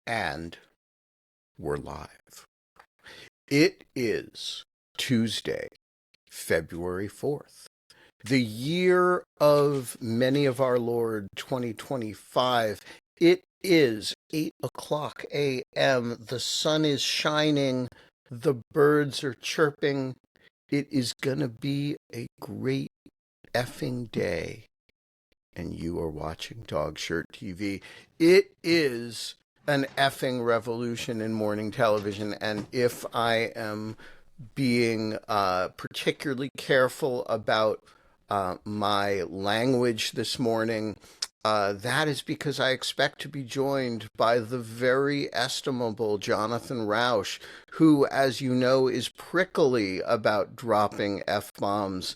And we're live. It is Tuesday, February 4th, the year of many of our Lord 2025. It is 8 o'clock a.m. The sun is shining. The birds are chirping. It is going to be a great effing day. And you are watching Dog Shirt TV. It is an effing revolution in morning television. And if I am being particularly careful about my language this morning, that is because I expect to be joined by the very estimable Jonathan Rauch, who, as you know, is prickly about dropping F-bombs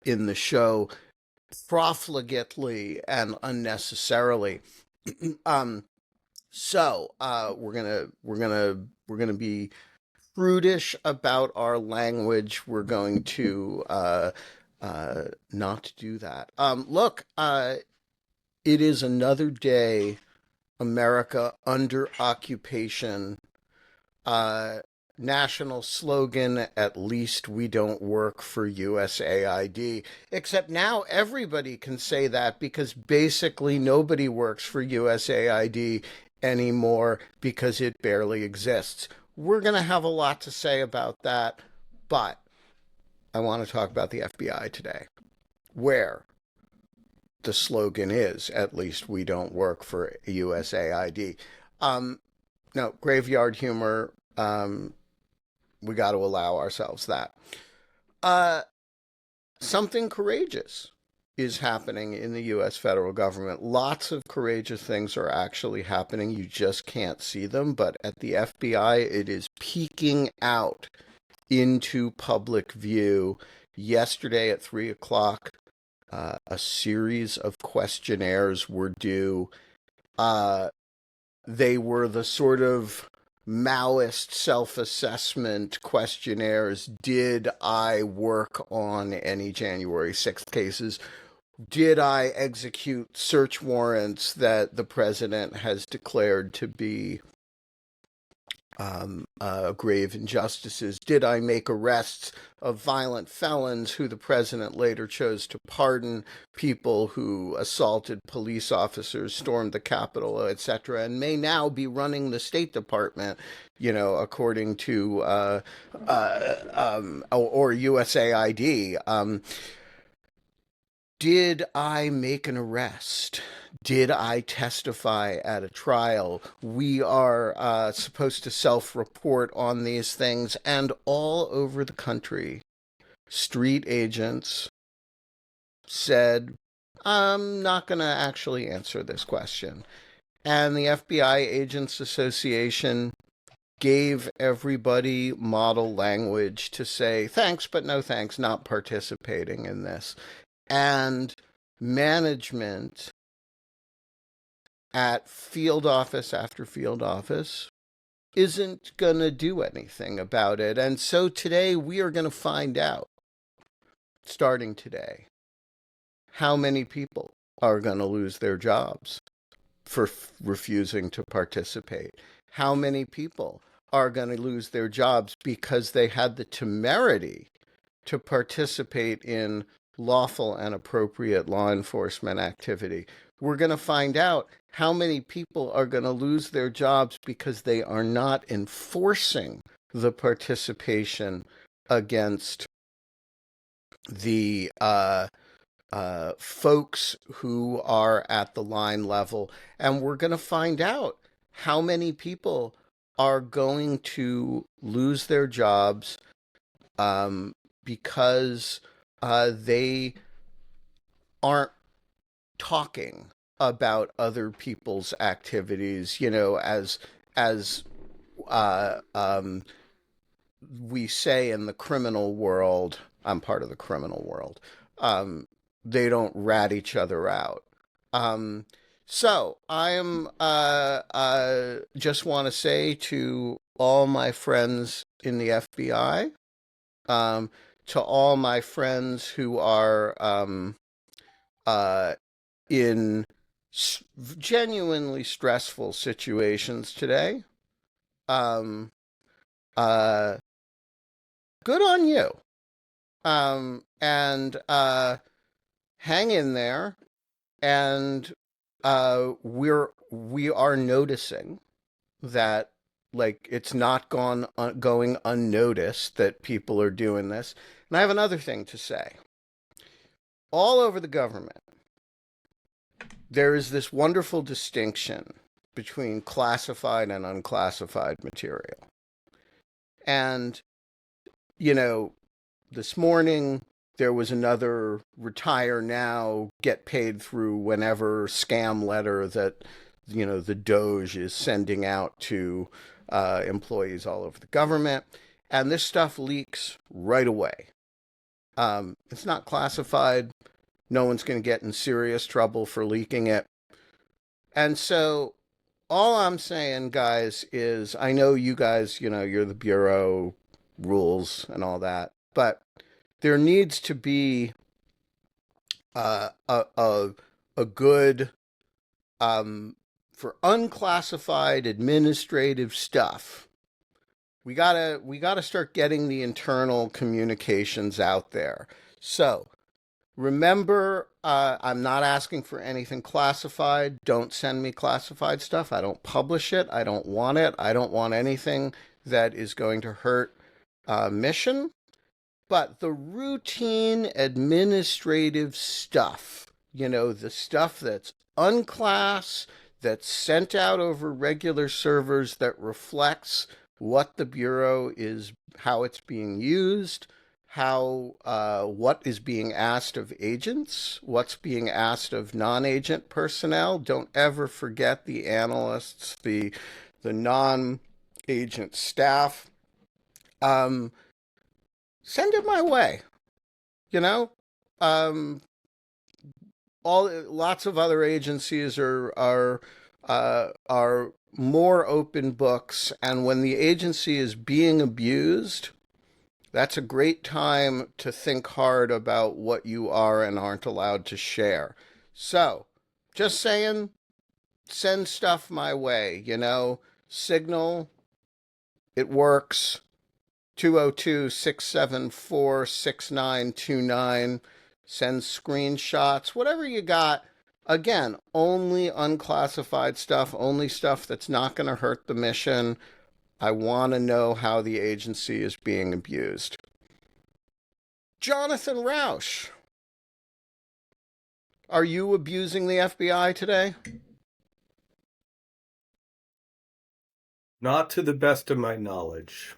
in the show profligately and unnecessarily. So we're gonna be prudish about our language. We're going to not do that. Look, it is another day, America under occupation. National slogan, at least we don't work for USAID. Except now everybody can say that because basically nobody works for USAID anymore because it barely exists. We're going to have a lot to say about that, but I want to talk about the FBI today, where the slogan is, at least we don't work for USAID. No, graveyard humor. We got to allow ourselves that. Something courageous is happening in the U.S. federal government. Lots of courageous things are actually happening. You just can't see them. But at the FBI, it is peeking out into public view. Yesterday at 3 o'clock, a series of questionnaires were due. They were the sort of Maoist self-assessment questionnaires. Did I work on any January 6th cases? Did I execute search warrants that the president has declared to be grave injustices? Did I make arrests of violent felons who the president later chose to pardon, people who assaulted police officers, stormed the Capitol, etc., and may now be running the State Department, according to or USAID? Did I make an arrest? Did I testify at a trial? We are supposed to self-report on these things, and all over the country, street agents said, I'm not going to actually answer this question. And the FBI Agents Association gave everybody model language to say, thanks, but no thanks, not participating in this. And management at field office after field office isn't going to do anything about it. And so today we are going to find out, starting today, how many people are going to lose their jobs for refusing to participate. How many people are going to lose their jobs because they had the temerity to participate in lawful and appropriate law enforcement activity. We're going to find out how many people are going to lose their jobs because they are not enforcing the participation against the folks who are at the line level. And we're going to find out how many people are going to lose their jobs because they aren't talking about other people's activities, as we say in the criminal world. I'm part of the criminal world. They don't rat each other out. So I am just want to say to all my friends in the FBI, to all my friends who are in genuinely stressful situations today. Um, uh, Good on you. And hang in there. And we are noticing that like it's not going unnoticed that people are doing this. And I have another thing to say. All over the government, there is this wonderful distinction between classified and unclassified material. And, you know, this morning there was another retire now, get paid through whenever scam letter that, the Doge is sending out to employees all over the government. And this stuff leaks right away. It's not classified. No one's going to get in serious trouble for leaking it. And so all I'm saying, guys, is I know you guys, you're the Bureau rules and all that, but there needs to be a good for unclassified administrative stuff. We gotta start getting the internal communications out there. So remember, I'm not asking for anything classified. Don't send me classified stuff. I don't publish it. I don't want it. I don't want anything that is going to hurt mission. But the routine administrative stuff, the stuff that's unclass, that's sent out over regular servers that reflects what the Bureau is, how it's being used, how what is being asked of agents, what's being asked of non-agent personnel. Don't ever forget the analysts, the non-agent staff. Send it my way. You know, um, all lots of other agencies are more open books, and when the agency is being abused, that's a great time to think hard about what you are and aren't allowed to share. So, just saying, send stuff my way. Signal, it works. 202-674-6929. Send screenshots, whatever you got. Again, only unclassified stuff, only stuff that's not going to hurt the mission. I want to know how the agency is being abused. Jonathan Rauch, are you abusing the FBI today? Not to the best of my knowledge.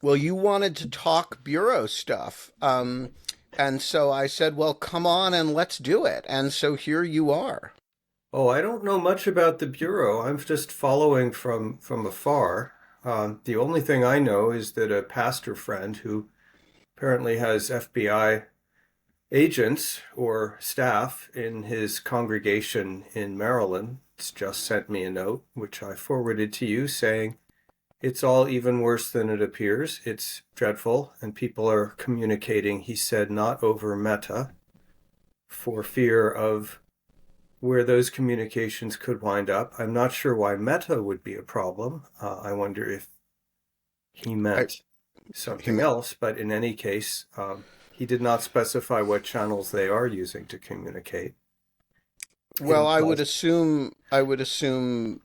Well, you wanted to talk Bureau stuff. And so I said, well, come on and let's do it. And so here you are. Oh, I don't know much about the Bureau. I'm just following from afar. The only thing I know is that a pastor friend who apparently has FBI agents or staff in his congregation in Maryland just sent me a note, which I forwarded to you, saying it's all even worse than it appears. It's dreadful, and people are communicating, he said, not over Meta, for fear of where those communications could wind up. I'm not sure why Meta would be a problem. I wonder if he I, meant something else, but in any case, he did not specify what channels they are using to communicate. It well, implies. I would assume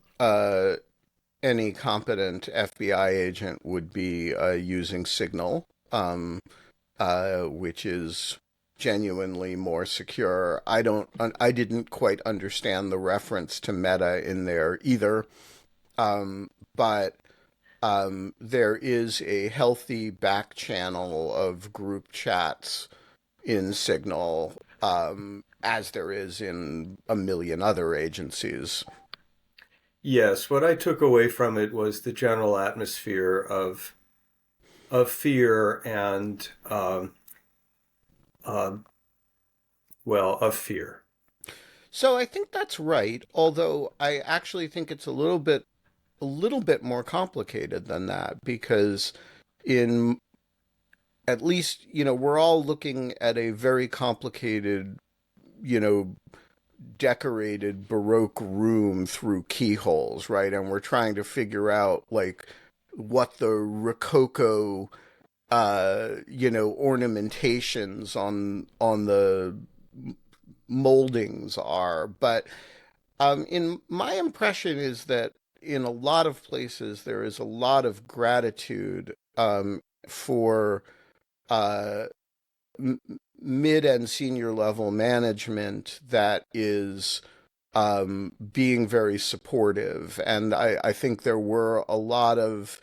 any competent FBI agent would be using Signal, which is genuinely more secure. I didn't quite understand the reference to Meta in there either, but there is a healthy back channel of group chats in Signal, as there is in a million other agencies. Yes, what I took away from it was the general atmosphere of fear and um, well, of fear. So I think that's right, although I actually think it's a little bit more complicated than that because in at least, we're all looking at a very complicated, you know, decorated Baroque room through keyholes, right? And we're trying to figure out like what the Rococo ornamentations on the moldings are. But in my impression is that in a lot of places there is a lot of gratitude for uh, m- mid and senior level management that is being very supportive. And I think there were a lot of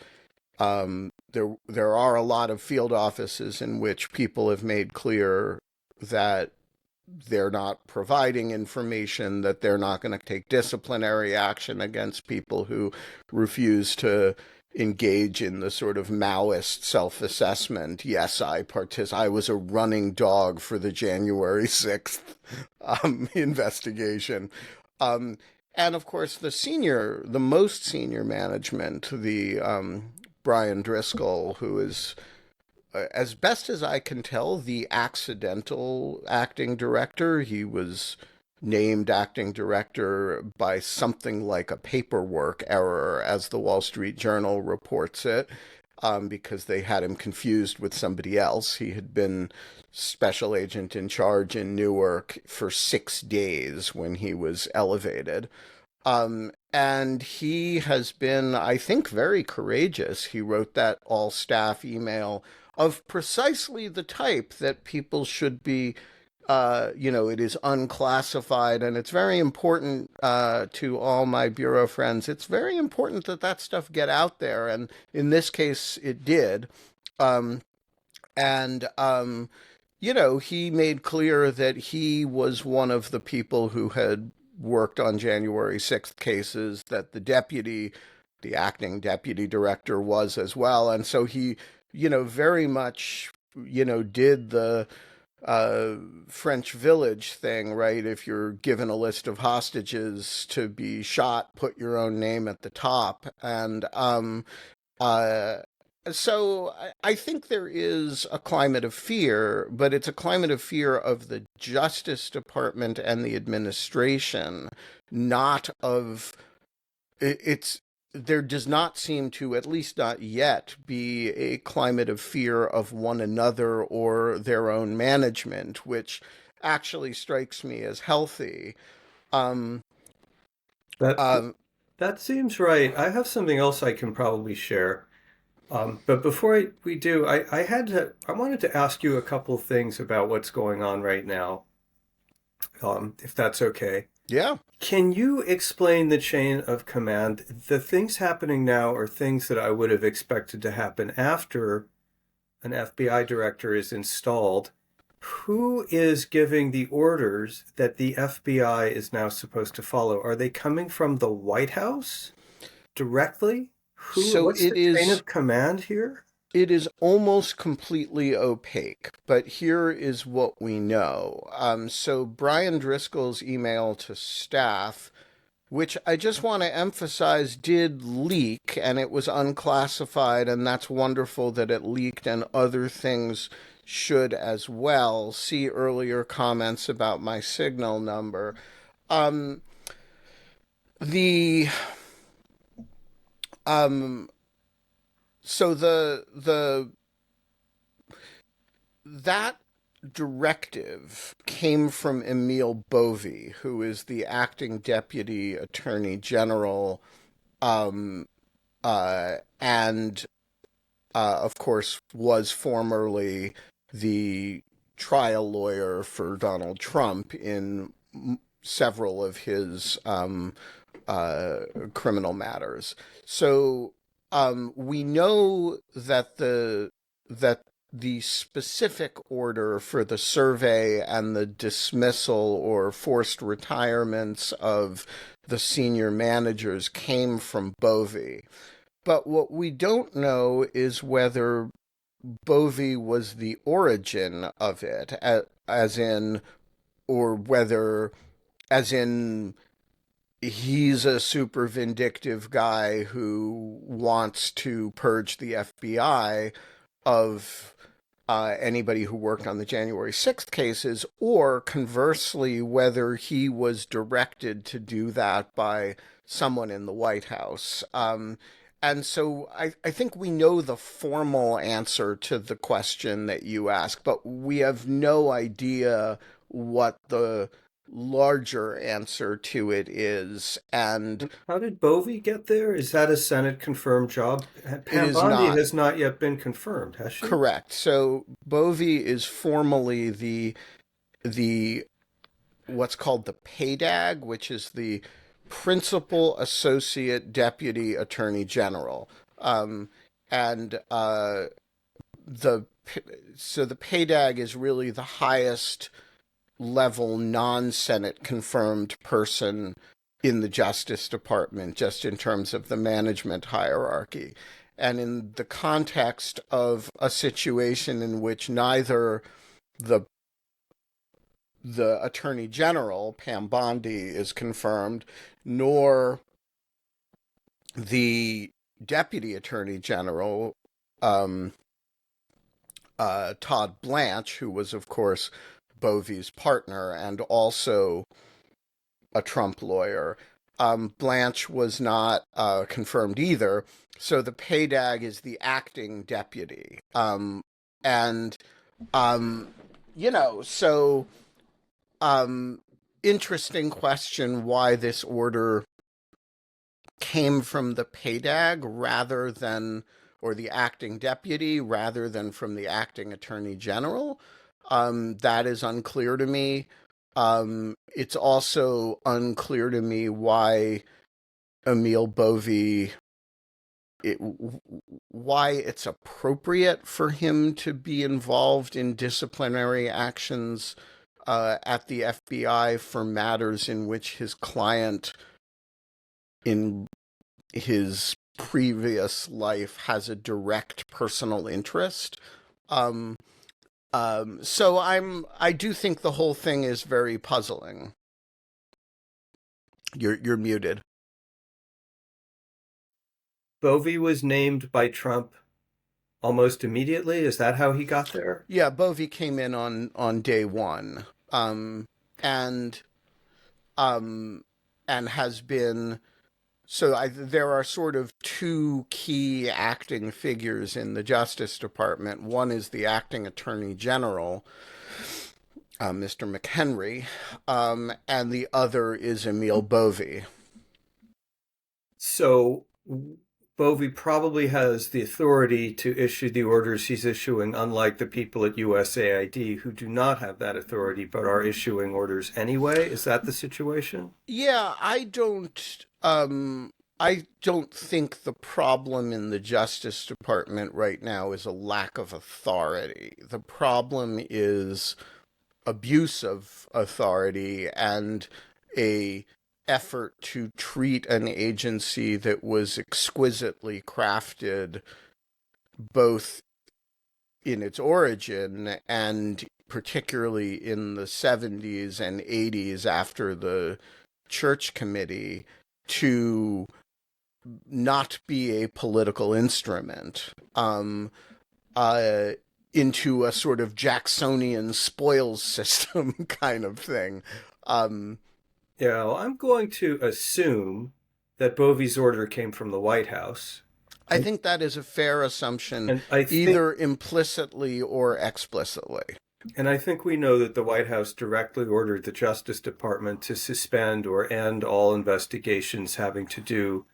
there are a lot of field offices in which people have made clear that they're not providing information, that they're not going to take disciplinary action against people who refuse to engage in the sort of Maoist self-assessment. Yes, I was a running dog for the January 6th investigation. Um, and of course, the most senior management, the Brian Driscoll, who is as best as I can tell, the accidental acting director. He was named acting director by something like a paperwork error, as the Wall Street Journal reports it, because they had him confused with somebody else. He had been special agent in charge in Newark for 6 days when he was elevated. And he has been, I think, very courageous. He wrote that all staff email of precisely the type that people should be, it is unclassified, and it's very important to all my bureau friends. It's very important that that stuff get out there, and in this case, it did. Um, and he made clear that he was one of the people who had worked on January 6th cases, that the acting deputy director was as well. And so he, very much, did the uh, French village thing, right? If you're given a list of hostages to be shot, put your own name at the top. And uh, so I think there is a climate of fear, but it's a climate of fear of the Justice Department and the administration, not of it's there does not seem to, at least not yet, be a climate of fear of one another or their own management, which actually strikes me as healthy. Um, That um, that seems right. I have something else I can probably share. But before we do, I wanted to ask you a couple things about what's going on right now, if that's okay. yeah. Can you explain the chain of command? The things happening now are things that I would have expected to happen after an FBI director is installed. Who is giving the orders that the FBI is now supposed to follow? Are they coming from the White House directly? So What's the chain of command here? it is almost completely opaque, but here is what we know. So Brian Driscoll's email to staff, which I just want to emphasize did leak, and it was unclassified, and that's wonderful that it leaked, and other things should as well. See earlier comments about my signal number. Um, the um, so the that directive came from Emile Bovey, who is the acting deputy attorney general, and of course was formerly the trial lawyer for Donald Trump in several of his criminal matters. So we know that the specific order for the survey and the dismissal or forced retirements of the senior managers came from Bovey. But what we don't know is whether Bovey was the origin of it, as in, or whether, as in, he's a super vindictive guy who wants to purge the FBI of anybody who worked on the January 6th cases, or conversely, whether he was directed to do that by someone in the White House. And so I think we know the formal answer to the question that you ask, but we have no idea what the larger answer to it is. And How did Bovey get there? Is that a Senate confirmed job? it Pam is Bondi not has not yet been confirmed, has she? correct. So Bovey is formally the what's called the PADAG, which is the Principal Associate Deputy Attorney General. And the so the PADAG is really the highest level non-Senate confirmed person in the Justice Department, just in terms of the management hierarchy. And in the context of a situation in which neither the Attorney General, Pam Bondi, is confirmed, nor the Deputy Attorney General, um, Todd Blanche, who was, of course, Bovey's partner and also a Trump lawyer. Blanche was not confirmed either. So the PADAG is the acting deputy. And, um, so interesting question why this order came from the PADAG rather than, or the acting deputy rather than from the acting attorney general. That is unclear to me. It's also unclear to me why Emil Bovey, why it's appropriate for him to be involved in disciplinary actions at the FBI for matters in which his client in his previous life has a direct personal interest. Um, so I do think the whole thing is very puzzling. You're muted. Bovey was named by Trump almost immediately. Is that how he got there? Yeah, Bovey came in on day one, and um, and has been. So there are sort of two key acting figures in the Justice Department. One is the acting Attorney General, Mr. McHenry, and the other is Emil Bovey. So Bovey probably has the authority to issue the orders he's issuing, unlike the people at USAID who do not have that authority but are issuing orders anyway. Is that the situation? Yeah, I don't think the problem in the Justice Department right now is a lack of authority. The problem is abuse of authority and a effort to treat an agency that was exquisitely crafted both in its origin and particularly in the 70s and 80s after the Church Committee to not be a political instrument, into a sort of Jacksonian spoils system kind of thing. Yeah, well, I'm going to assume that Bovey's order came from the White House. I think that is a fair assumption, And I think either implicitly or explicitly. And I think we know that the White House directly ordered the Justice Department to suspend or end all investigations having to do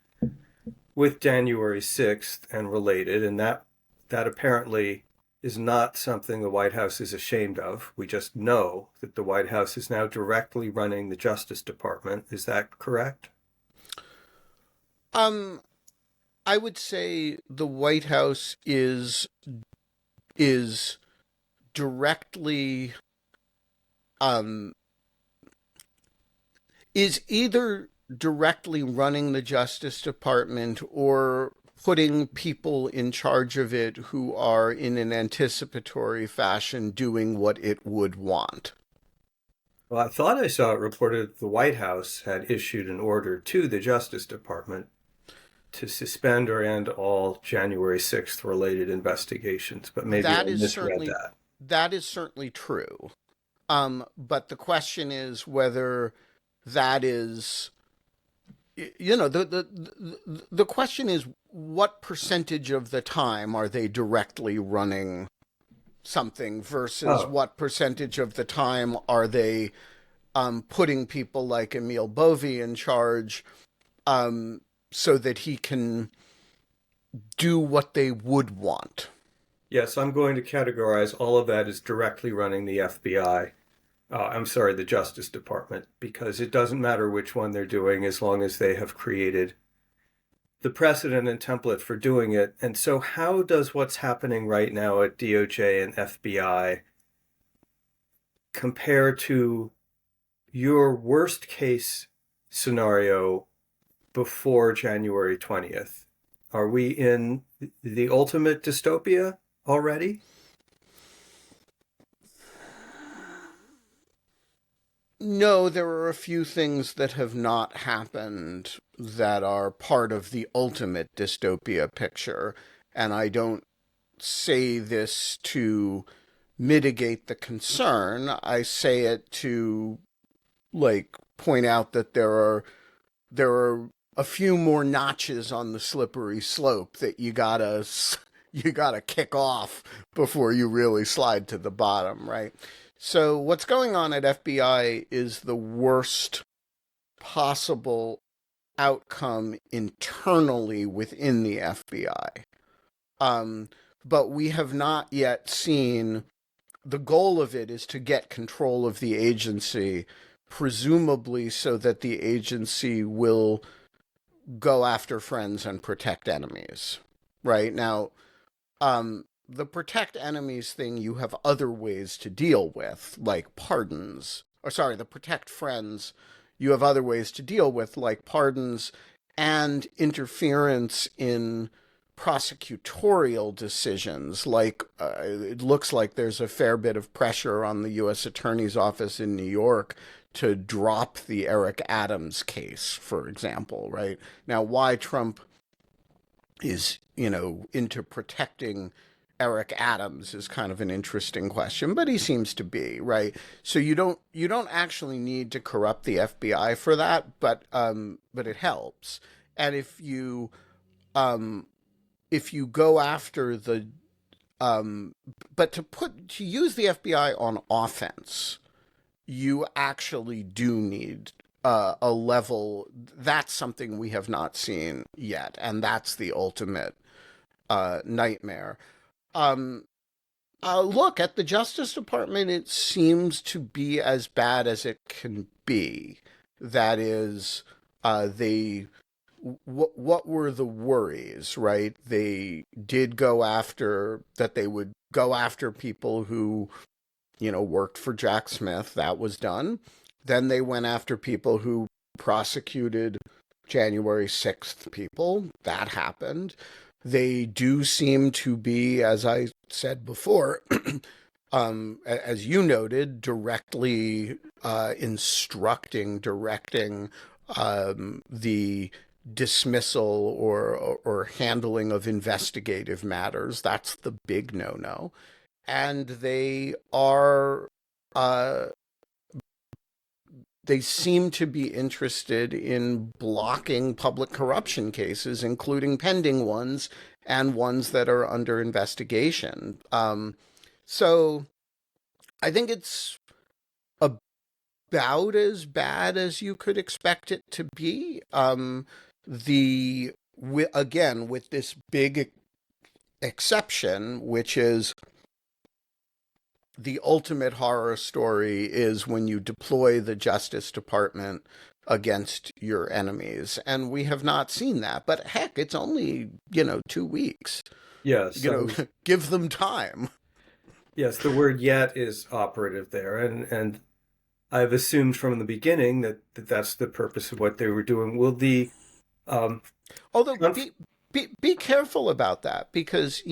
with January 6th and related, and that apparently is not something the White House is ashamed of. We just know that the White House is now directly running the Justice Department. Is that correct? Um, I would say the White House is directly um is either directly running the Justice Department or putting people in charge of it who are in an anticipatory fashion doing what it would want. Well, I thought I saw it reported the White House had issued an order to the Justice Department to suspend or end all January 6th related investigations, but maybe I That is misread certainly that. that is certainly true. But the question is whether that is, the question is what percentage of the time are they directly running something versus Oh, what percentage of the time are they putting people like Emil Bovy in charge so that he can do what they would want. yes, I'm going to categorize all of that as directly running the FBI. I'm sorry, the Justice Department, because it doesn't matter which one they're doing as long as they have created the precedent and template for doing it. And so, how does what's happening right now at DOJ and FBI compare to your worst case scenario before January 20th? Are we in the ultimate dystopia already? No, there are a few things that have not happened that are part of the ultimate dystopia picture. And I don't say this to mitigate the concern. I say it to point out that there are a few more notches on the slippery slope that you gotta kick off before you really slide to the bottom, right? So what's going on at FBI is the worst possible outcome internally within the FBI. Um, but we have not yet seen, the goal of it is to get control of the agency, presumably so that the agency will go after friends and protect enemies. Right now, the protect enemies thing you have other ways to deal with, like pardons. Or sorry, the protect friends you have other ways to deal with, like pardons and interference in prosecutorial decisions. Like it looks like there's a fair bit of pressure on the U.S. Attorney's Office in New York to drop the Eric Adams case, for example, right? Now, why Trump is, into protecting Eric Adams is kind of an interesting question, but he seems to be, right? So you don't actually need to corrupt the FBI for that, but it helps. And um if you go after the but to use the FBI on offense, you actually do need a level that's something we have not seen yet, and that's the ultimate nightmare. Um, Look at the Justice Department; it seems to be as bad as it can be. That is, they what were the worries, right? They did go after that. They would go after people who worked for Jack Smith. That was done. Then they went after people who prosecuted January 6th people. That happened. They do seem to be, as I said before, as you noted, directly directing the dismissal or handling of investigative matters. That's the big no-no. And uh, they seem to be interested in blocking public corruption cases, including pending ones and ones that are under investigation. So I think it's about as bad as you could expect it to be. Again, with this big exception, which is the ultimate horror story is when you deploy the Justice Department against your enemies. And we have not seen that. But heck, it's only, 2 weeks. Yes, I was. Give them time. Yes, the word yet is operative there, and I've assumed from the beginning that that's the purpose of what they were doing. Will the um, Although conf- be careful about that because,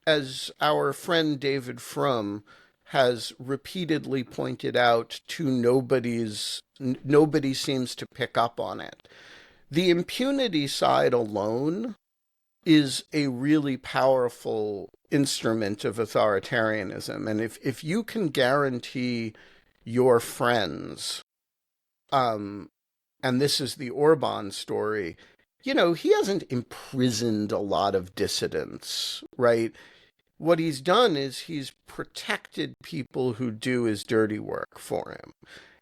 as our friend David Frum has repeatedly pointed out to nobody seems to pick up on it. The impunity side alone is a really powerful instrument of authoritarianism. And if you can guarantee your friends, um, and this is the Orban story, he hasn't imprisoned a lot of dissidents, right? What he's done is he's protected people who do his dirty work for him.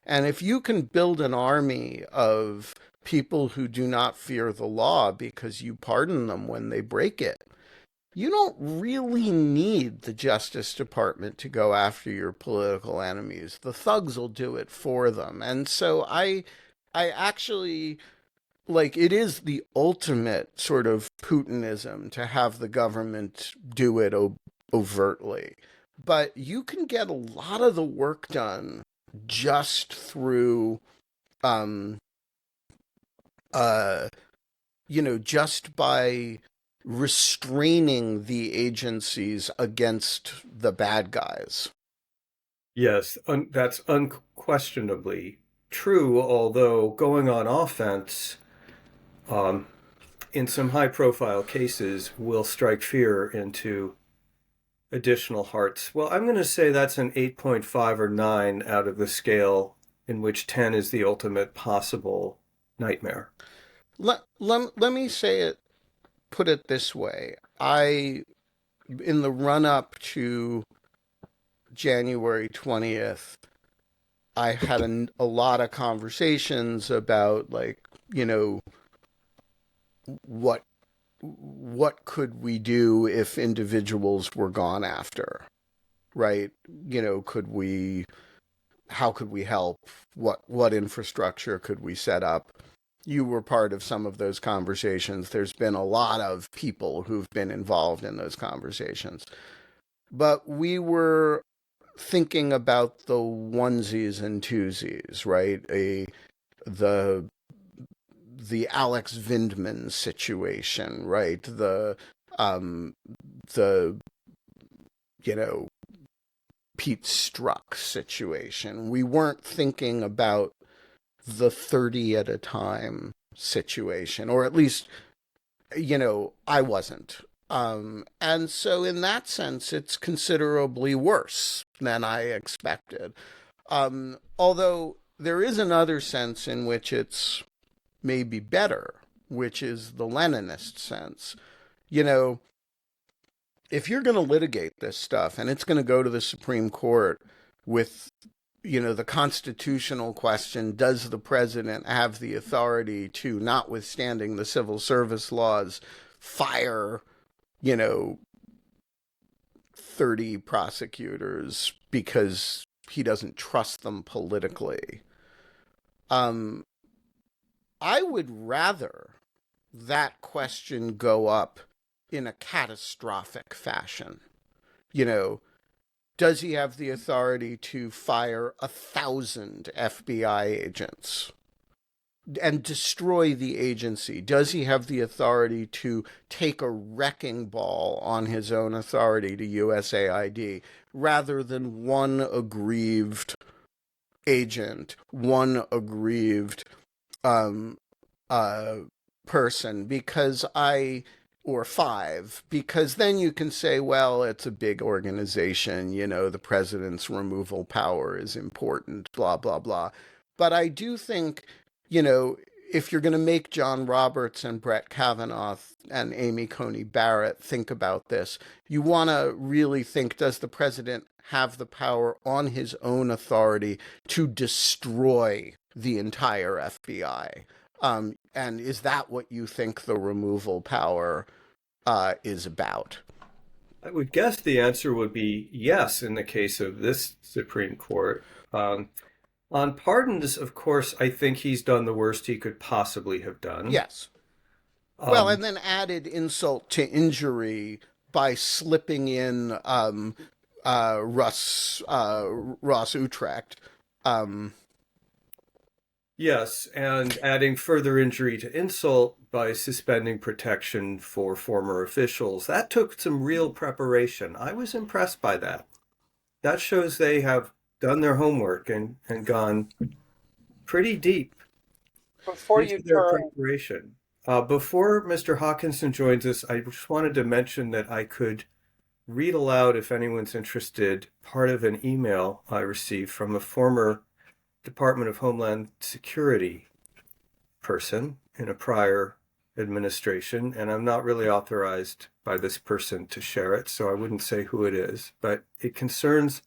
And if you can build an army of people who do not fear the law because you pardon them when they break it, you don't really need the Justice Department to go after your political enemies. The thugs will do it for them. And so I actually like it is the ultimate sort of Putinism to have the government do it overtly. But you can get a lot of the work done just through um uh just by restraining the agencies against the bad guys. Yes, that's unquestionably true, although going on offense um, in some high profile cases will strike fear into additional hearts. Well, I'm going to say that's an 8.5 or 9 out of the scale, in which 10 is the ultimate possible nightmare. Let me say it, put it this way. In the run up to January 20th, I had a lot of conversations about, like, you know, what what could we do if individuals were gone after, right? Could we how could we help? What infrastructure could we set up? You were part of some of those conversations. There's been a lot of people who've been involved in those conversations. But we were thinking about the onesies and twosies, right? The the Alex Vindman situation, right? The you know Pete Strzok situation. We weren't thinking about the 30 at a time situation, or at least, I wasn't. And so, in that sense, it's considerably worse than I expected. Although there is another sense in which it's maybe better, which is the Leninist sense. You know, if you're going to litigate this stuff and it's going to go to the Supreme Court with, the constitutional question, does the president have the authority to, notwithstanding the civil service laws, fire, you know, 30 prosecutors because he doesn't trust them politically? Um, I would rather that question go up in a catastrophic fashion. You know, does he have the authority to fire 1,000 FBI agents and destroy the agency? Does he have the authority to take a wrecking ball on his own authority to USAID rather than one aggrieved agent, one aggrieved um, uh, person? Or five, because then you can say, well, it's a big organization, the president's removal power is important, blah, blah, blah. But I do think, you know, if you're going to make John Roberts and Brett Kavanaugh and Amy Coney Barrett think about this, you want to really think, does the president have the power on his own authority to destroy the entire FBI? And is that what you think the removal power is about? I would guess the answer would be yes in the case of this Supreme Court. On pardons, of course, I think he's done the worst he could possibly have done. Yes. Well, Um, and then added insult to injury by slipping in Ross Utrecht. Um, yes, and adding further injury to insult by suspending protection for former officials. That took some real preparation. I was impressed by that. That shows they have done their homework and gone pretty deep. Before Thanks you for their turn, preparation. Before Mr. Hawkinson joins us, I just wanted to mention that I could read aloud, if anyone's interested, part of an email I received from a former Department of Homeland Security person in a prior administration, and I'm not really authorized by this person to share it, so I wouldn't say who it is, but it concerns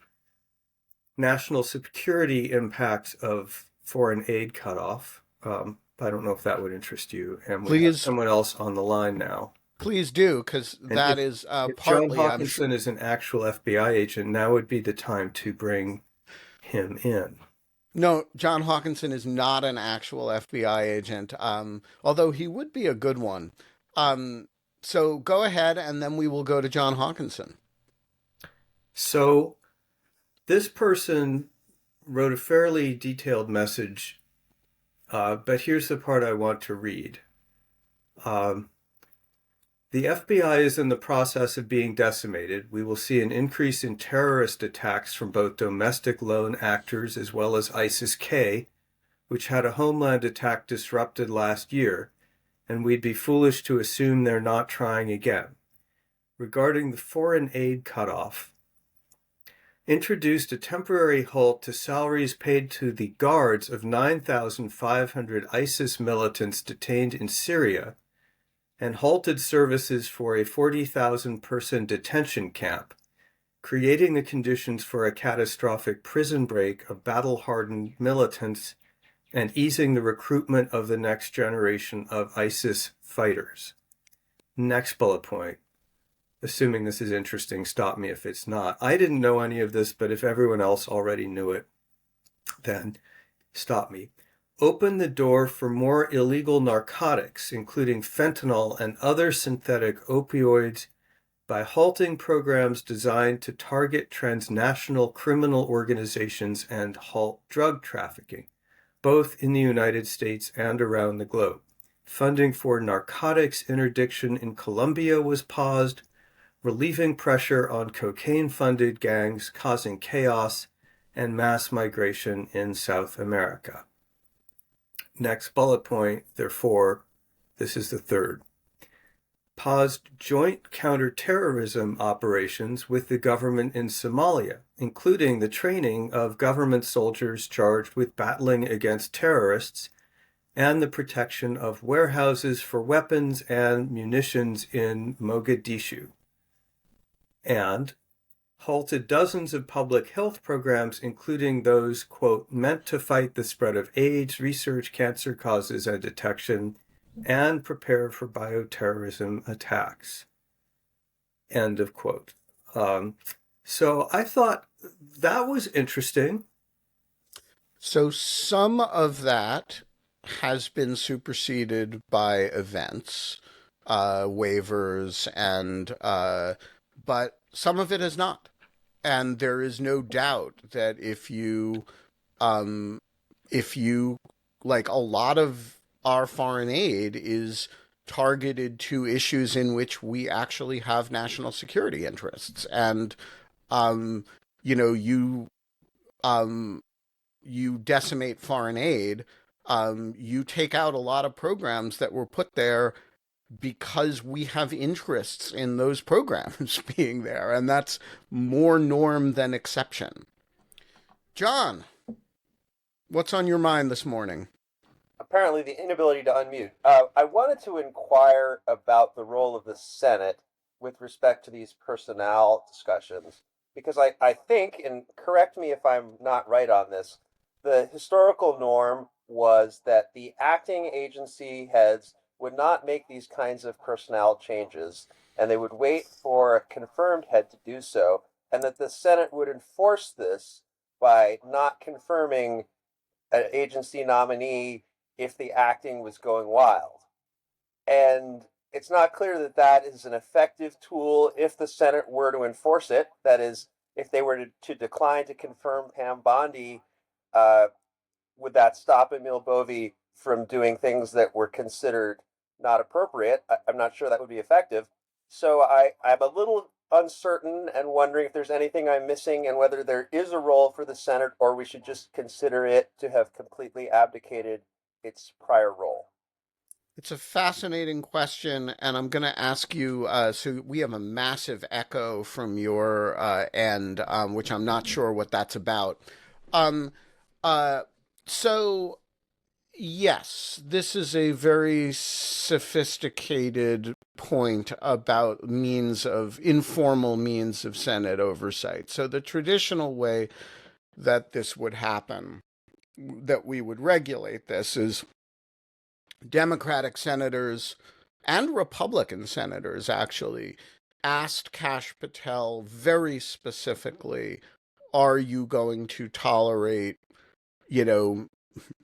national security impacts of foreign aid cutoff. I don't know if that would interest you. And we have Please, someone else on the line now. please do, because And that is if John partly, I'm sure. Hawkinson is an actual FBI agent, now would be the time to bring him in. No, John Hawkinson is not an actual FBI agent, although he would be a good one. Um, so go ahead, and then we will go to John Hawkinson. So this person wrote a fairly detailed message, but here's the part I want to read. Um, The FBI is in the process of being decimated. We will see an increase in terrorist attacks from both domestic lone actors as well as ISIS-K, which had a homeland attack disrupted last year, and we'd be foolish to assume they're not trying again. Regarding the foreign aid cutoff, introduced a temporary halt to salaries paid to the guards of 9,500 ISIS militants detained in Syria, and halted services for a 40,000 person detention camp, creating the conditions for a catastrophic prison break of battle-hardened militants and easing the recruitment of the next generation of ISIS fighters. Next bullet point. Assuming this is interesting, stop me if it's not. I didn't know any of this, but if everyone else already knew it, then stop me. Open the door for more illegal narcotics, including fentanyl and other synthetic opioids, by halting programs designed to target transnational criminal organizations and halt drug trafficking, both in the United States and around the globe. Funding for narcotics interdiction in Colombia was paused, relieving pressure on cocaine-funded gangs causing chaos and mass migration in South America. Next bullet point, therefore, this is the third. Paused joint counterterrorism operations with the government in Somalia, including the training of government soldiers charged with battling against terrorists and the protection of warehouses for weapons and munitions in Mogadishu. And halted dozens of public health programs, including those, quote, meant to fight the spread of AIDS, research cancer causes and detection, and prepare for bioterrorism attacks, end of quote. So I thought that was interesting. So some of that has been superseded by events, waivers, and but some of it has not. And there is no doubt that um, if you like a lot of our foreign aid is targeted to issues in which we actually have national security interests, and um, you know, um, you decimate foreign aid, you take out a lot of programs that were put there because we have interests in those programs being there, and that's more norm than exception. John, what's on your mind this morning? apparently the inability to unmute. I wanted to inquire about the role of the Senate with respect to these personnel discussions, because I think, and correct me if I'm not right on this, the historical norm was that the acting agency heads would not make these kinds of personnel changes, and they would wait for a confirmed head to do so, and that the Senate would enforce this by not confirming an agency nominee if the acting was going wild. And it's not clear that that is an effective tool if the Senate were to enforce it. That is, if they were to decline to confirm Pam Bondi, uh, would that stop Emil Bovee from doing things that were considered not appropriate? I'm not sure that would be effective. So I'm a little uncertain and wondering if there's anything I'm missing and whether there is a role for the Senate or we should just consider it to have completely abdicated its prior role? It's a fascinating question, and I'm going to ask you. So we have a massive echo from your end, which I'm not sure what that's about. Um, uh, so yes, this is a very sophisticated point about informal means of Senate oversight. So the traditional way that this would happen, that we would regulate this, is Democratic senators and Republican senators actually asked Kash Patel very specifically, are you going to tolerate, you know,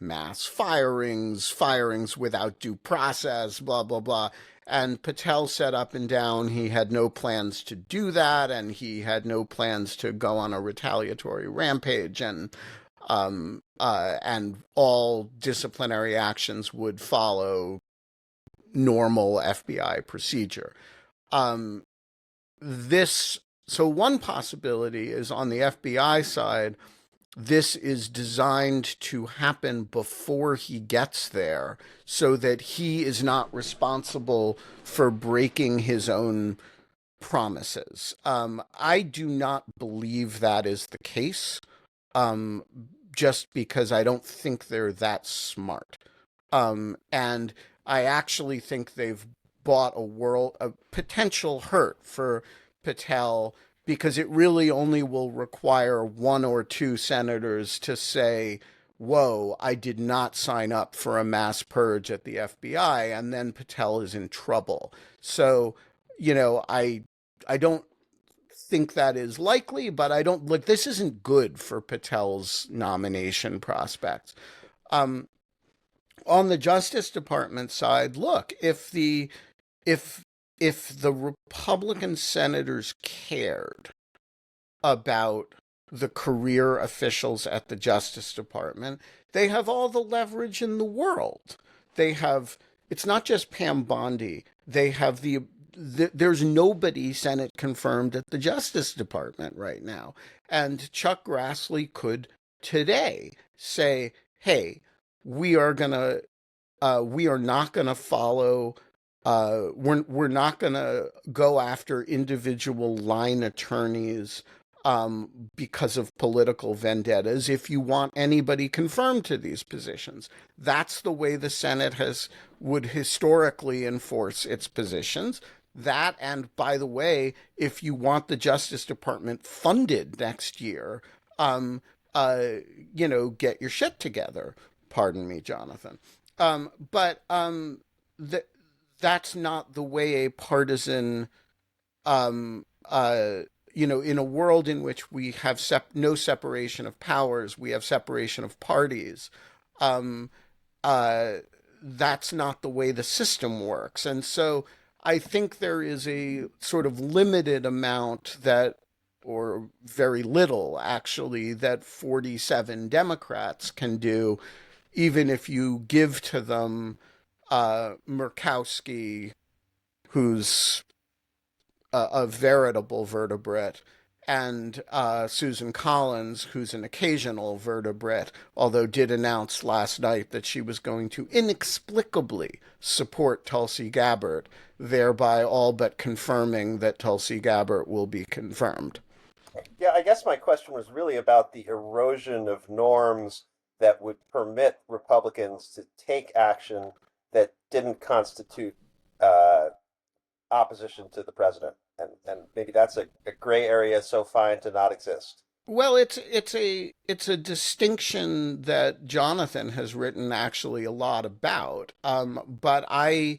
mass firings without due process, blah, blah, blah. And Patel said up and down he had no plans to do that, and he had no plans to go on a retaliatory rampage, and all disciplinary actions would follow normal FBI procedure. Um, this so one possibility is on the FBI side, this is designed to happen before he gets there so that he is not responsible for breaking his own promises. I do not believe that is the case, um, just because I don't think they're that smart. And I actually think they've bought a potential hurt for Patel, because it really only will require one or two senators to say, whoa, I did not sign up for a mass purge at the FBI, and then Patel is in trouble. So, I don't think that is likely, but I don't look, this isn't good for Patel's nomination prospects. Um, on the Justice Department side, look, if if the Republican senators cared about the career officials at the Justice Department, they have all the leverage in the world. They have, it's not just Pam Bondi, they have there's nobody Senate confirmed at the Justice Department right now. And Chuck Grassley could today say, hey, we are gonna we are not going to follow. We're not going to go after individual line attorneys because of political vendettas. If you want anybody confirmed to these positions, that's the way the Senate would historically enforce its positions. That, and by the way, if you want the Justice Department funded next year, um, uh, get your shit together. Pardon me, Jonathan. But that's not the way a partisan, um, uh, in a world in which we have no separation of powers, we have separation of parties. Um, uh, that's not the way the system works. And so I think there is a sort of limited amount or very little actually, that 47 Democrats can do, even if you give to them Murkowski, who's a veritable vertebrate, and Susan Collins, who's an occasional vertebrate, although did announce last night that she was going to inexplicably support Tulsi Gabbard, thereby all but confirming that Tulsi Gabbard will be confirmed. Yeah, I guess my question was really about the erosion of norms that would permit Republicans to take action that didn't constitute uh, opposition to the president, and maybe that's a gray area so fine to not exist. Well, it's a distinction that Jonathan has written actually a lot about. But I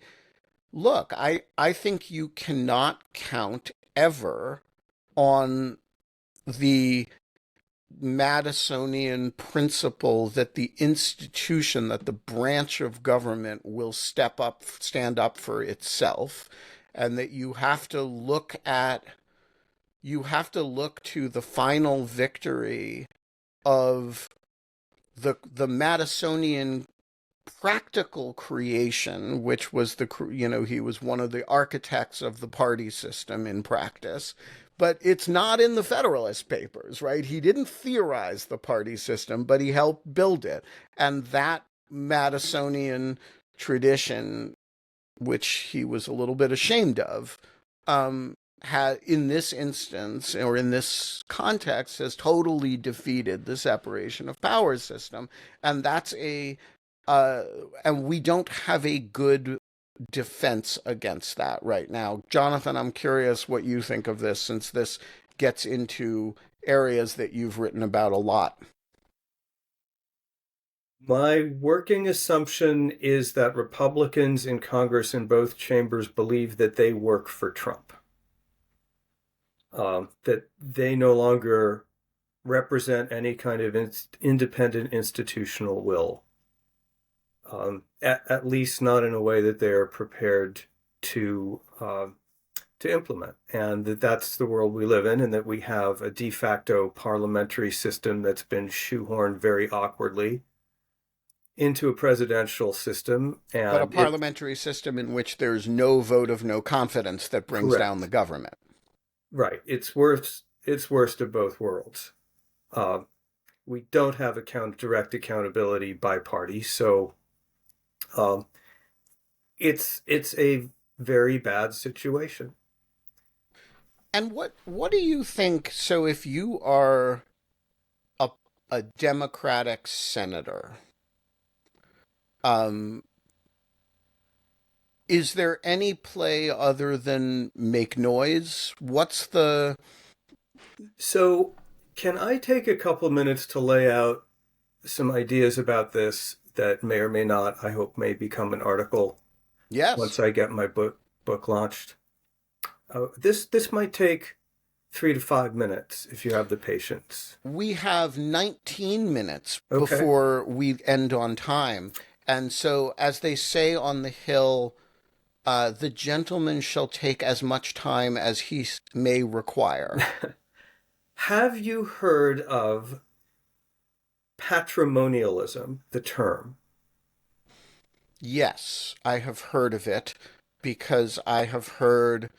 think you cannot count ever on the Madisonian principle that the institution, that the branch of government will stand up for itself, and that you have to look to the final victory of the Madisonian practical creation, which was he was one of the architects of the party system in practice, but it's not in the Federalist Papers, right? He didn't theorize the party system, but he helped build it. And that Madisonian tradition, which he was a little bit ashamed of, had in this instance or in this context has totally defeated the separation of powers system, and that's a uh, and we don't have a good defense against that right now. Jonathan, I'm curious what you think of this, since this gets into areas that you've written about a lot. My working assumption is that Republicans in Congress in both chambers believe that they work for Trump, that they no longer represent any kind of independent institutional will, at least not in a way that they are prepared to implement, and that's the world we live in, and that we have a de facto parliamentary system that's been shoehorned very awkwardly into a presidential system, But a and parliamentary system in which there's no vote of no confidence that brings down the correct, government. right. It's worst of both worlds. Uh, we don't have direct accountability by party, so um, it's a very bad situation. And what do you think? So if you are a a Democratic senator, um, is there any play other than make noise? What's the So, can I take a couple minutes to lay out some ideas about this that may or may not, I hope, may become an article Yes. once I get my book launched? This might take 3 to 5 minutes if you have the patience. We have 19 minutes Okay. before we end on time. And so, as they say on the Hill, the gentleman shall take as much time as he may require. Have you heard of patrimonialism, the term? Yes, I have heard of it because I have heard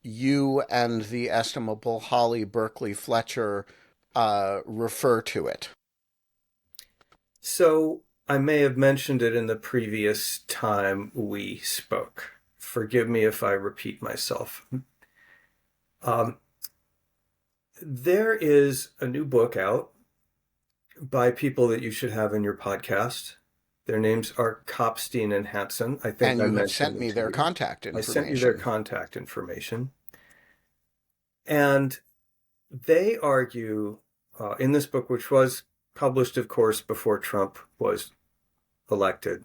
you and the estimable Holly Berkeley Fletcher refer to it. So, I may have mentioned it in the previous time we spoke. Forgive me if I repeat myself. Um, there is a new book out by people that you should have in your podcast. Their names are Kopstein and Hansen. I think And I you have mentioned sent them me to their you. contact I sent you their information. contact information. And they argue in this book, which was published, of course, before Trump was elected,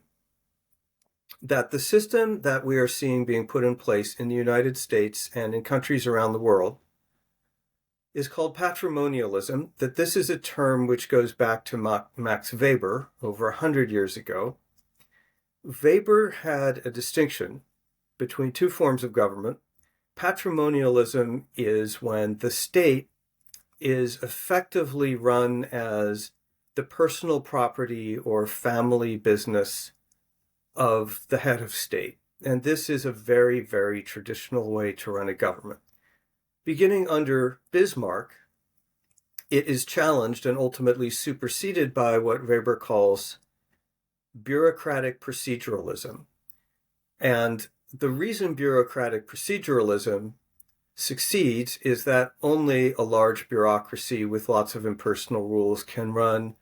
that the system that we are seeing being put in place in the United States and in countries around the world is called patrimonialism, that this is a term which goes back to Max Weber over 100 years ago. Weber had a distinction between two forms of government. Patrimonialism is when the state is effectively run as the personal property or family business of the head of state. And this is a very, very traditional way to run a government. Beginning under Bismarck, it is challenged and ultimately superseded by what Weber calls bureaucratic proceduralism. And the reason bureaucratic proceduralism succeeds is that only a large bureaucracy with lots of impersonal rules can run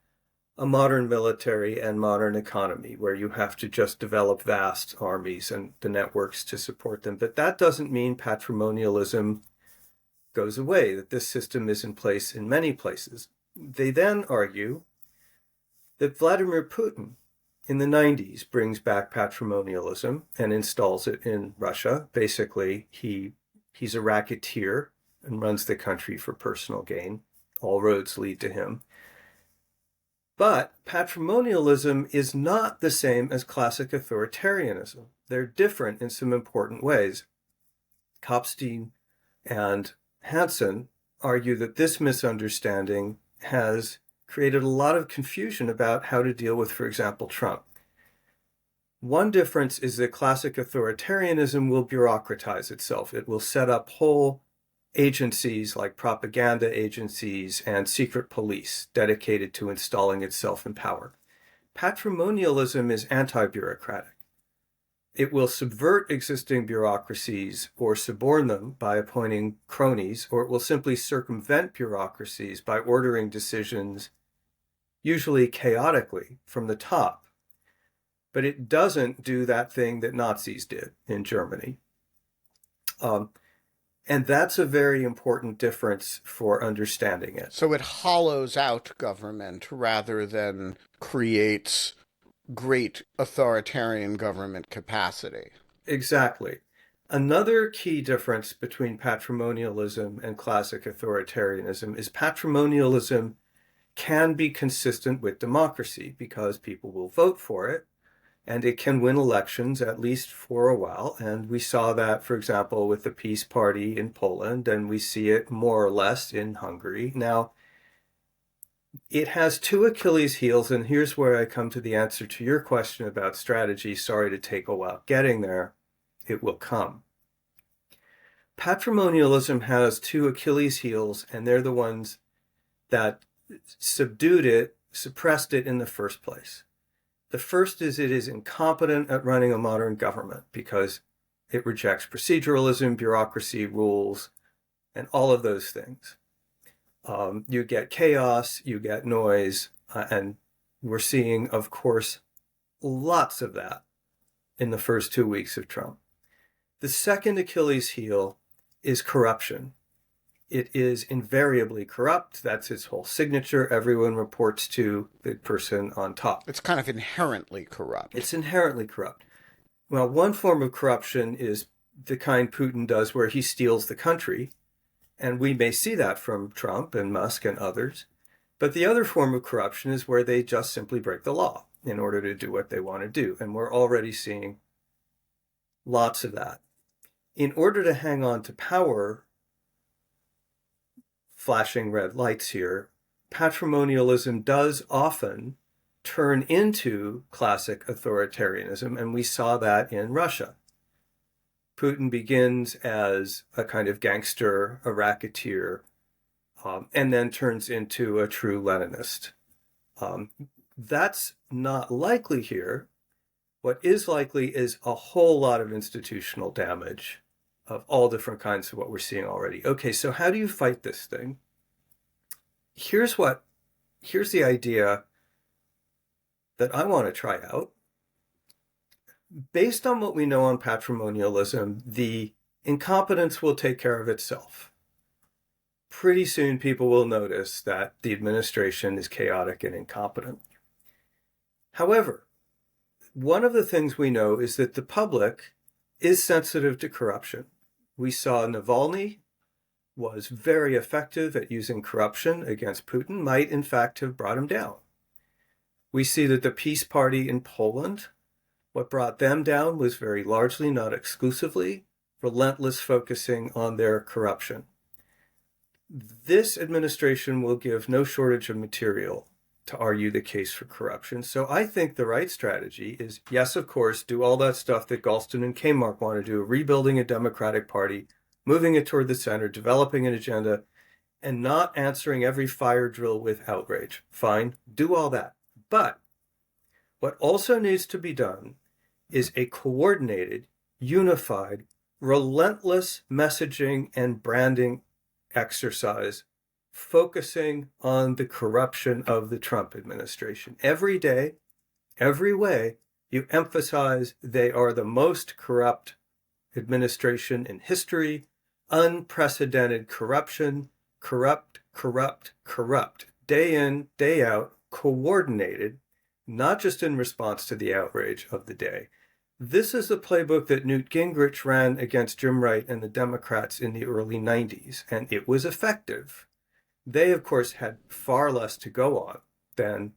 a modern military and modern economy, where you have to just develop vast armies and the networks to support them. But that doesn't mean patrimonialism goes away, that this system is in place in many places. They then argue that Vladimir Putin in the 90s brings back patrimonialism and installs it in Russia. Basically, he's a racketeer and runs the country for personal gain. All roads lead to him. But patrimonialism is not the same as classic authoritarianism. They're different in some important ways. Kopstein and Hansen argue that this misunderstanding has created a lot of confusion about how to deal with, for example, Trump. One difference is that classic authoritarianism will bureaucratize itself. It will set up whole agencies like propaganda agencies and secret police dedicated to installing itself in power. Patrimonialism is anti-bureaucratic. It will subvert existing bureaucracies or suborn them by appointing cronies, or it will simply circumvent bureaucracies by ordering decisions, usually chaotically, from the top. But it doesn't do that thing that Nazis did in Germany. And that's a very important difference for understanding it. So it hollows out government rather than creates great authoritarian government capacity. Exactly. Another key difference between patrimonialism and classic authoritarianism is patrimonialism can be consistent with democracy because people will vote for it, and it can win elections at least for a while. And we saw that, for example, with the Peace Party in Poland, and we see it more or less in Hungary. Now, it has two Achilles heels, and here's where I come to the answer to your question about strategy. Sorry to take a while getting there. It will come. Patrimonialism has two Achilles heels, and they're the ones that subdued it, suppressed it in the first place. The first is it is incompetent at running a modern government because it rejects proceduralism, bureaucracy, rules, and all of those things. You get chaos, you get noise, and we're seeing, of course, lots of that in the first 2 weeks of Trump. The second Achilles heel is corruption. It is invariably corrupt. That's its whole signature. Everyone reports to the person on top. It's kind of inherently corrupt. It's inherently corrupt. Well, one form of corruption is the kind Putin does where he steals the country. And we may see that from Trump and Musk and others. But the other form of corruption is where they just simply break the law in order to do what they want to do. And we're already seeing lots of that. In order to hang on to power, flashing red lights here, patrimonialism does often turn into classic authoritarianism, and we saw that in Russia. Putin begins as a kind of gangster, a racketeer, and then turns into a true Leninist. That's not likely here. What is likely is a whole lot of institutional damage of all different kinds of what we're seeing already. Okay, so how do you fight this thing? Here's the idea that I want to try out. Based on what we know on patrimonialism, the incompetence will take care of itself. Pretty soon people will notice that the administration is chaotic and incompetent. However, one of the things we know is that the public is sensitive to corruption. We saw Navalny was very effective at using corruption against Putin, might in fact have brought him down. We see that the Peace Party in Poland, what brought them down was very largely, not exclusively, relentless focusing on their corruption. This administration will give no shortage of material to argue the case for corruption. So I think the right strategy is, yes, of course, do all that stuff that Galston and Kmark want to do, rebuilding a Democratic Party, moving it toward the center, developing an agenda, and not answering every fire drill with outrage. Fine, do all that. But what also needs to be done is a coordinated, unified, relentless messaging and branding exercise focusing on the corruption of the Trump administration. Every day, every way, you emphasize they are the most corrupt administration in history, unprecedented corruption, corrupt, corrupt, corrupt, day in, day out, coordinated, not just in response to the outrage of the day. This is the playbook that Newt Gingrich ran against Jim Wright and the Democrats in the early 90s, and it was effective. They, of course, had far less to go on than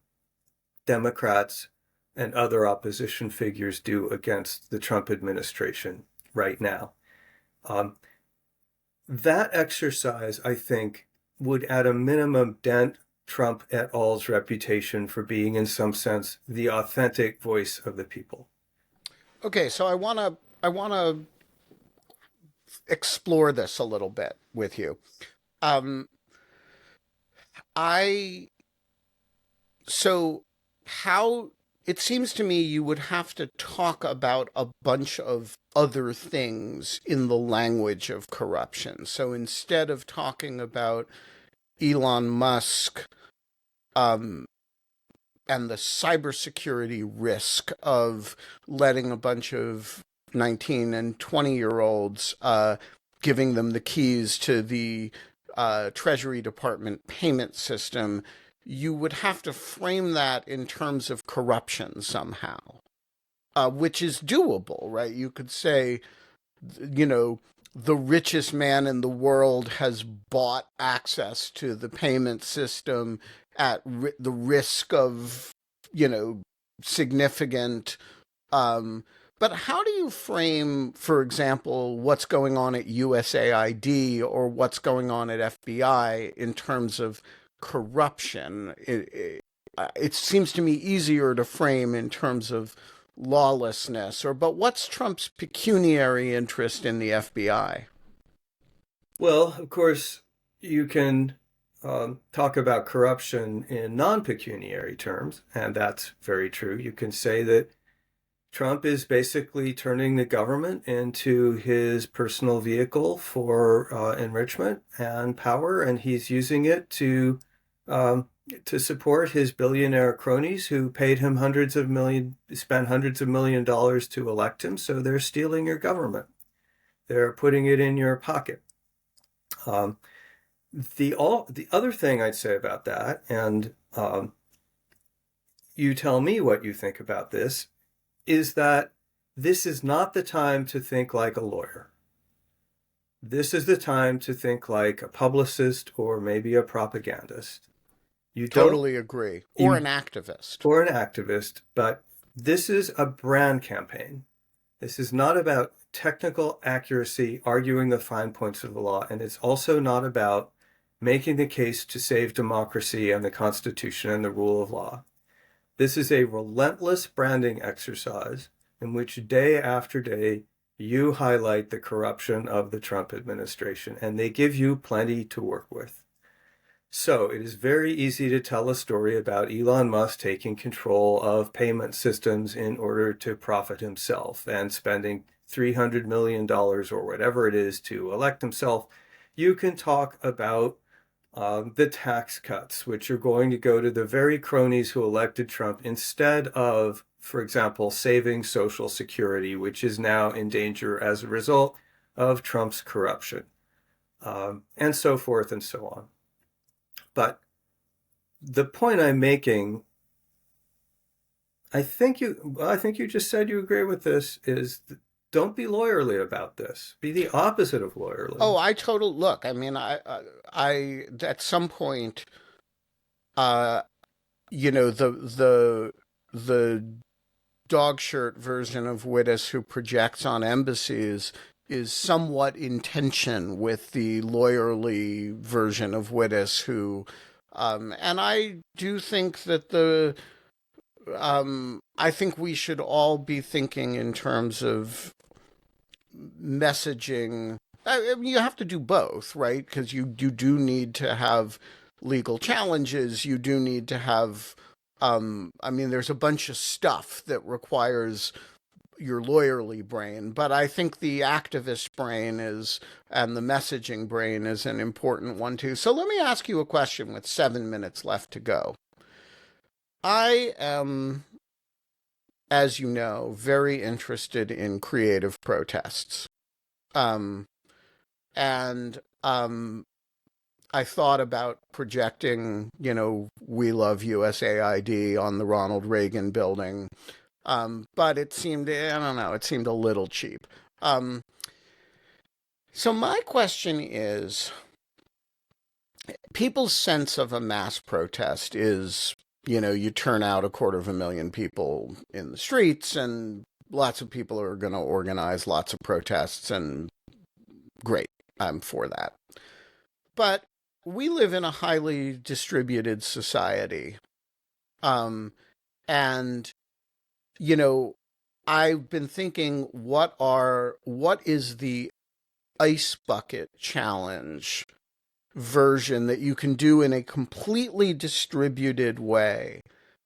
Democrats and other opposition figures do against the Trump administration right now. That exercise, I think, would at a minimum dent Trump et al.'s reputation for being, in some sense, the authentic voice of the people. Okay, so I wanna explore this a little bit with you. I so how it seems to me you would have to talk about a bunch of other things in the language of corruption. So instead of talking about Elon Musk um, and the cybersecurity risk of letting a bunch of 19 and 20-year-olds, giving them the keys to the Treasury Department payment system, you would have to frame that in terms of corruption somehow, which is doable, right? You could say, you know, the richest man in the world has bought access to the payment system at the risk of, you know, significant. Um, but how do you frame, for example, what's going on at USAID or what's going on at FBI in terms of corruption? It seems to me easier to frame in terms of lawlessness, or but what's Trump's pecuniary interest in the FBI? Well, of course, you can talk about corruption in non-pecuniary terms, and that's very true. You can say that Trump is basically turning the government into his personal vehicle for enrichment and power, and he's using it um, to support his billionaire cronies who paid him spent hundreds of $1 millions to elect him. So they're stealing your government. They're putting it in your pocket. Um, the other thing I'd say about that, and you tell me what you think about this, is that this is not the time to think like a lawyer. This is the time to think like a publicist or maybe a propagandist. You Totally agree. Or an you activist. or an activist, but this is a brand campaign. This is not about technical accuracy, arguing the fine points of the law, and it's also not about making the case to save democracy and the Constitution and the rule of law. This is a relentless branding exercise in which day after day you highlight the corruption of the Trump administration, and they give you plenty to work with. So it is very easy to tell a story about Elon Musk taking control of payment systems in order to profit himself and spending $300 million or whatever it is to elect himself. You can talk about the tax cuts, which are going to go to the very cronies who elected Trump instead of, for example, saving Social Security, which is now in danger as a result of Trump's corruption, and so forth and so on. But the point I'm making, I think you just said you agree with this, is don't be lawyerly about this. Be the opposite of lawyerly. Oh, I totally look. I mean, I at some point, uh, you know, the dog shirt version of Wittes who projects on embassies is somewhat in tension with the lawyerly version of Wittes who, and I do think that I think we should all be thinking in terms of messaging. I mean, you have to do both, right? Because you do need to have legal challenges. You do need to have, I mean, there's a bunch of stuff that requires your lawyerly brain, but I think the activist brain is, and the messaging brain is an important one too. So let me ask you a question with 7 minutes left to go. I am, as you know, very interested in creative protests. Um, and I thought about projecting, you know, "We Love USAID" on the Ronald Reagan building, but it seemed, I don't know, it seemed a little cheap. Um, so my question is, people's sense of a mass protest is, you know, you turn out 250,000 people in the streets, and lots of people are going to organize lots of protests, and great, I'm for that. But we live in a highly distributed society. And, you know, I've been thinking, what is the ice bucket challenge version that you can do in a completely distributed way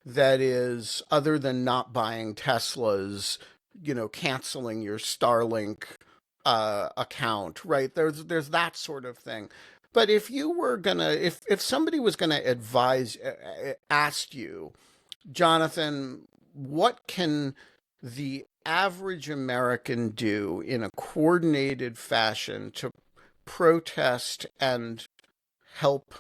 that is, other than not buying Teslas, canceling your Starlink account, right? There's that sort of thing. But if you were gonna, if somebody was gonna asked you, Jonathan, what can the average American do in a coordinated fashion to protest and help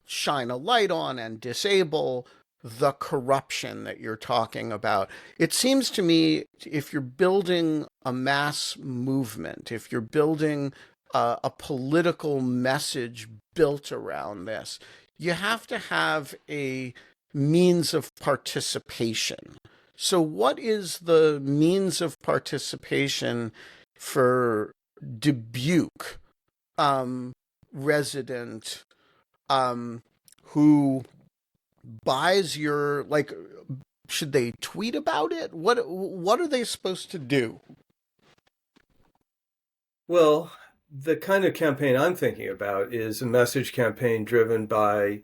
shine a light on and disable the corruption that you're talking about? It seems to me, if you're building a mass movement, if you're building a political message built around this, you have to have a means of participation. So, what is the means of participation for Dubuque resident who buys your, like, should they tweet about it? What are they supposed to do? Well, the kind of campaign I'm thinking about is a message campaign driven by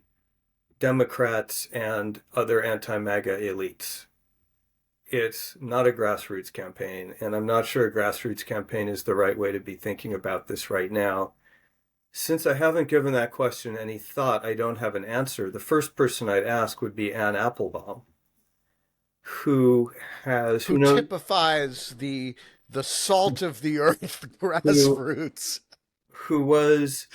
Democrats and other anti-MAGA elites. It's not a grassroots campaign, and I'm not sure a grassroots campaign is the right way to be thinking about this right now. Since I haven't given that question any thought, I don't have an answer. The first person I'd ask would be Anne Applebaum, who Who knows, typifies the salt of the earth who, grassroots. who was,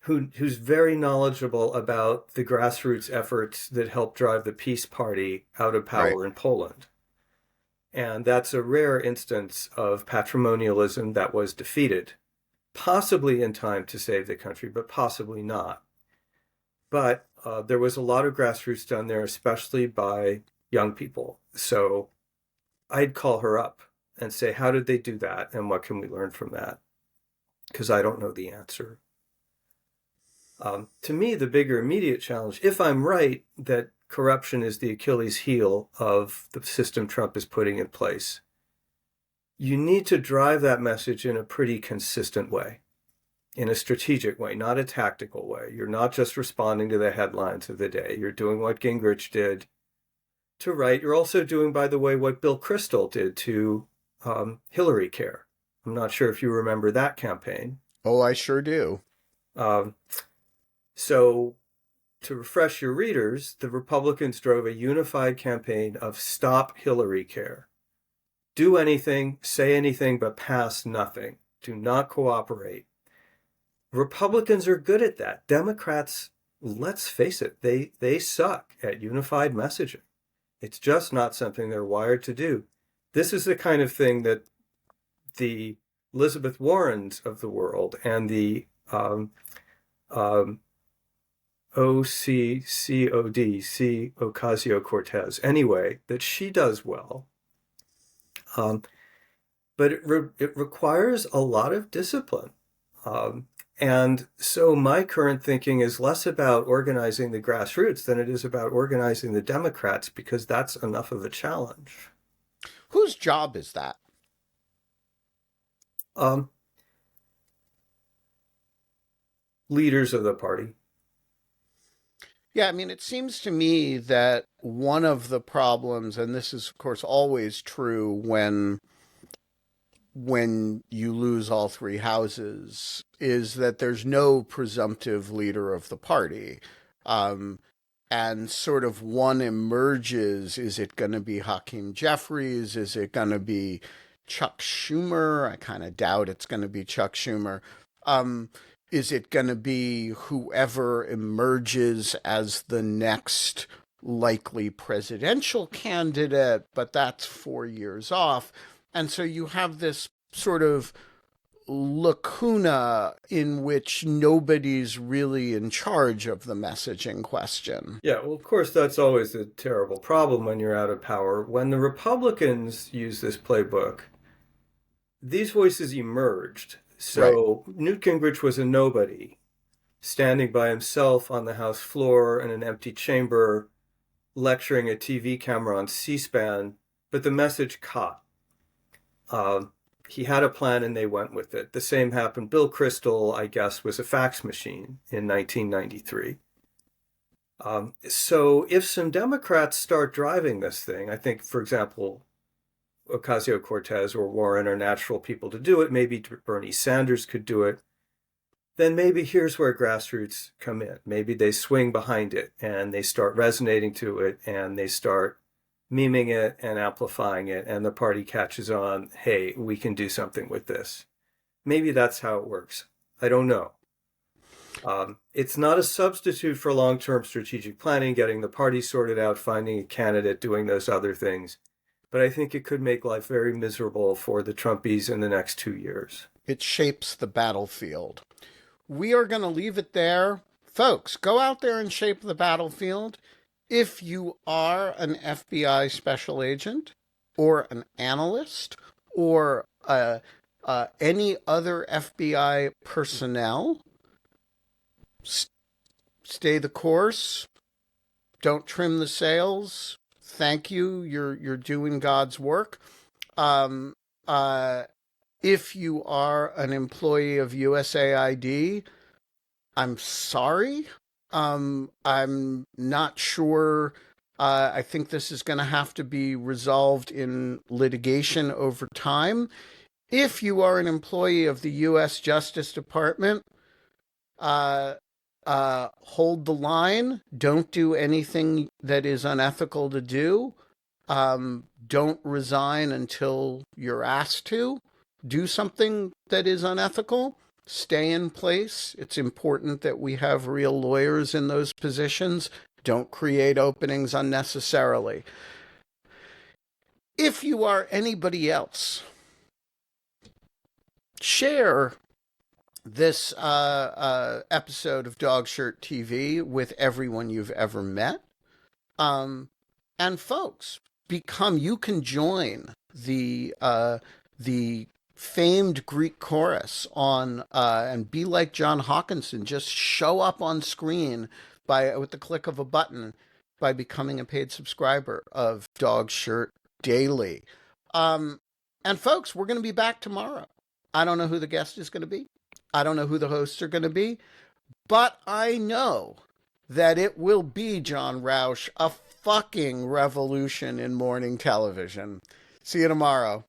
who's very knowledgeable about the grassroots efforts that helped drive the Peace Party out of Right. power in Poland. And that's a rare instance of patrimonialism that was defeated, possibly in time to save the country, but possibly not. But there was a lot of grassroots done there, especially by young people. So I'd call her up and say, how did they do that? And what can we learn from that? Because I don't know the answer. To me, the bigger immediate challenge, if I'm right that corruption is the Achilles heel of the system Trump is putting in place, you need to drive that message in a pretty consistent way, in a strategic way, not a tactical way. You're not just responding to the headlines of the day. You're doing what Gingrich did to write. You're also doing, by the way, what Bill Kristol did to Hillary Care. I'm not sure if you remember that campaign. Oh, I sure do. So to refresh your readers, the Republicans drove a unified campaign of Stop Hillary Care. Do anything, say anything, but pass nothing. Do not cooperate. Republicans are good at that. Democrats, let's face it, they suck at unified messaging. It's just not something they're wired to do. This is the kind of thing that the Elizabeth Warrens of the world and the Ocasio-Cortez, anyway, that she does well. But it requires a lot of discipline. And so my current thinking is less about organizing the grassroots than it is about organizing the Democrats, because that's enough of a challenge. Whose job is that? Leaders of the party. Yeah, I mean, it seems to me that one of the problems, and this is, of course, always true when you lose all three houses, is that there's no presumptive leader of the party. And sort of one emerges. Is it going to be Hakeem Jeffries? Is it going to be Chuck Schumer? I kind of doubt it's going to be Chuck Schumer. Is it going to be whoever emerges as the next likely presidential candidate? But that's 4 years off. And so you have this sort of lacuna in which nobody's really in charge of the messaging question. Yeah, well, of course, that's always a terrible problem when you're out of power. When the Republicans use this playbook, these voices emerged. So right. Newt Gingrich was a nobody, standing by himself on the House floor in an empty chamber, lecturing a TV camera on C-SPAN, but the message caught. He had a plan and they went with it. The same happened. Bill Kristol, I guess, was a fax machine in 1993. So if some Democrats start driving this thing, I think, for example, Ocasio-Cortez or Warren are natural people to do it. Maybe Bernie Sanders could do it. Then maybe here's where grassroots come in. Maybe they swing behind it and they start resonating to it and they start memeing it and amplifying it, and the party catches on, hey, we can do something with this. Maybe that's how it works. I don't know. It's not a substitute for long-term strategic planning, getting the party sorted out, finding a candidate, doing those other things. But I think it could make life very miserable for the Trumpies in the next 2 years. It shapes the battlefield. We are going to leave it there. Folks, go out there and shape the battlefield. If you are an FBI special agent or an analyst or any other FBI personnel, stay the course. Don't trim the sails. Thank you. You're doing God's work. If you are an employee of USAID, I'm sorry. I'm not sure. I think this is going to have to be resolved in litigation over time. If you are an employee of the U.S. Justice Department, hold the line. Don't do anything that is unethical to do. Don't resign until you're asked to. Do something that is unethical. Stay in place. It's important that we have real lawyers in those positions. Don't create openings unnecessarily. If you are anybody else, share this episode of Dog Shirt TV with everyone you've ever met. And folks, you can join the famed Greek chorus on and be like John Hawkinson. Just show up on screen with the click of a button by becoming a paid subscriber of Dog Shirt Daily. And folks, we're going to be back tomorrow. I don't know who the guest is going to be. I don't know who the hosts are going to be, but I know that it will be, John Rauch, a fucking revolution in morning television. See you tomorrow.